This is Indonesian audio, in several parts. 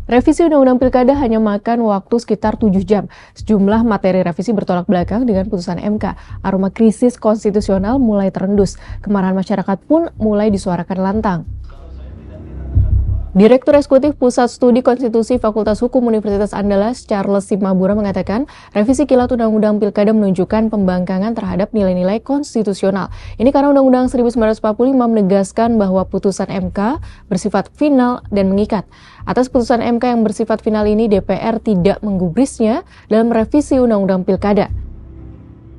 Revisi Undang-Undang Pilkada hanya makan waktu sekitar 7 jam. Sejumlah materi revisi bertolak belakang dengan putusan MK. Aroma krisis konstitusional mulai terendus. Kemarahan masyarakat pun mulai disuarakan lantang. Direktur Eksekutif Pusat Studi Konstitusi Fakultas Hukum Universitas Andalas, Charles Simabura mengatakan, revisi kilat Undang-Undang Pilkada menunjukkan pembangkangan terhadap nilai-nilai konstitusional. Ini karena Undang-Undang 1945 menegaskan bahwa putusan MK bersifat final dan mengikat. Atas putusan MK yang bersifat final ini, DPR tidak menggubrisnya dalam revisi Undang-Undang Pilkada.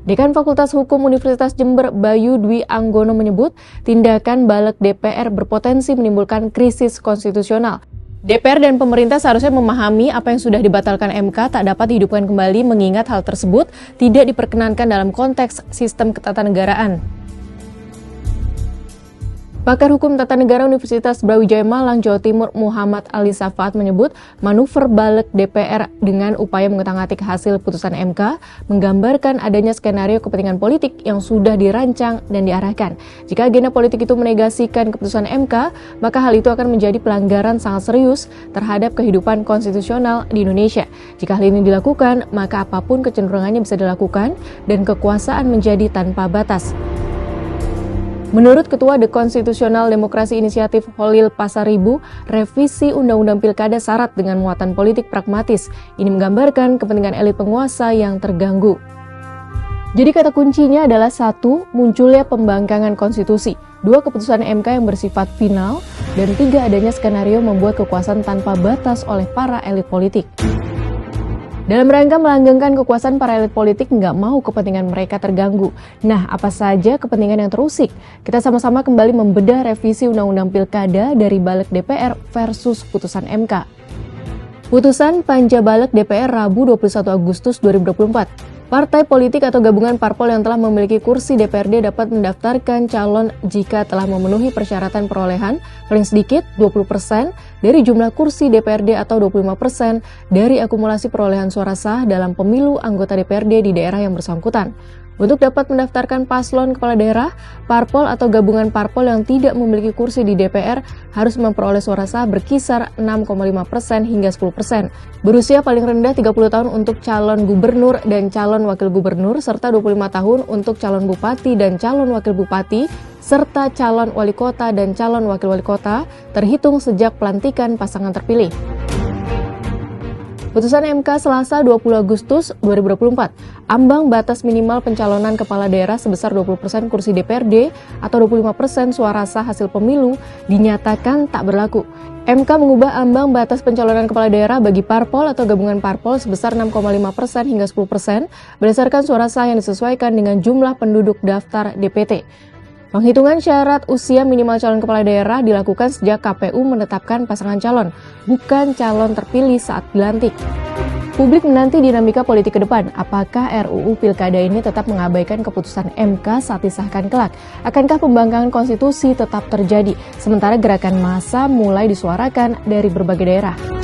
Dekan Fakultas Hukum Universitas Jember, Bayu Dwi Anggono menyebut, tindakan balik DPR berpotensi menimbulkan krisis konstitusional. DPR dan pemerintah seharusnya memahami apa yang sudah dibatalkan MK tak dapat dihidupkan kembali, mengingat hal tersebut tidak diperkenankan dalam konteks sistem ketatanegaraan. Pakar Hukum Tata Negara Universitas Brawijaya Malang, Jawa Timur, Muhammad Ali Safaat menyebut manuver balik DPR dengan upaya mengutak-atik hasil putusan MK menggambarkan adanya skenario kepentingan politik yang sudah dirancang dan diarahkan. Jika agenda politik itu menegasikan keputusan MK, maka hal itu akan menjadi pelanggaran sangat serius terhadap kehidupan konstitusional di Indonesia. Jika hal ini dilakukan, maka apapun kecenderungannya bisa dilakukan dan kekuasaan menjadi tanpa batas. Menurut Ketua The Konstitusional Demokrasi Inisiatif Holil Pasaribu, revisi Undang-Undang Pilkada syarat dengan muatan politik pragmatis. Ini menggambarkan kepentingan elit penguasa yang terganggu. Jadi kata kuncinya adalah 1. Munculnya pembangkangan konstitusi, 2. Keputusan MK yang bersifat final, dan 3. Adanya skenario membuat kekuasaan tanpa batas oleh para elit politik. Dalam rangka melanggengkan kekuasaan, para elit politik nggak mau kepentingan mereka terganggu. Nah, apa saja kepentingan yang terusik? Kita sama-sama kembali membedah revisi Undang-Undang Pilkada dari balik DPR versus putusan MK. Putusan Panja Balik DPR Rabu 21 Agustus 2024. Partai politik atau gabungan parpol yang telah memiliki kursi DPRD dapat mendaftarkan calon jika telah memenuhi persyaratan perolehan paling sedikit 20% dari jumlah kursi DPRD atau 25% dari akumulasi perolehan suara sah dalam pemilu anggota DPRD di daerah yang bersangkutan. Untuk dapat mendaftarkan paslon kepala daerah, parpol atau gabungan parpol yang tidak memiliki kursi di DPR harus memperoleh suara sah berkisar 6,5% hingga 10%. Berusia paling rendah 30 tahun untuk calon gubernur dan calon wakil gubernur, serta 25 tahun untuk calon bupati dan calon wakil bupati, serta calon wali kota dan calon wakil wali kota, terhitung sejak pelantikan pasangan terpilih. Putusan MK Selasa 20 Agustus 2024, ambang batas minimal pencalonan kepala daerah sebesar 20% kursi DPRD atau 25% suara sah hasil pemilu dinyatakan tak berlaku. MK mengubah ambang batas pencalonan kepala daerah bagi parpol atau gabungan parpol sebesar 6,5% hingga 10% berdasarkan suara sah yang disesuaikan dengan jumlah penduduk daftar DPT. Penghitungan syarat usia minimal calon kepala daerah dilakukan sejak KPU menetapkan pasangan calon, bukan calon terpilih saat dilantik. Publik menanti dinamika politik ke depan. Apakah RUU Pilkada ini tetap mengabaikan keputusan MK saat disahkan kelak? Akankah pembangkangan konstitusi tetap terjadi, sementara gerakan massa mulai disuarakan dari berbagai daerah?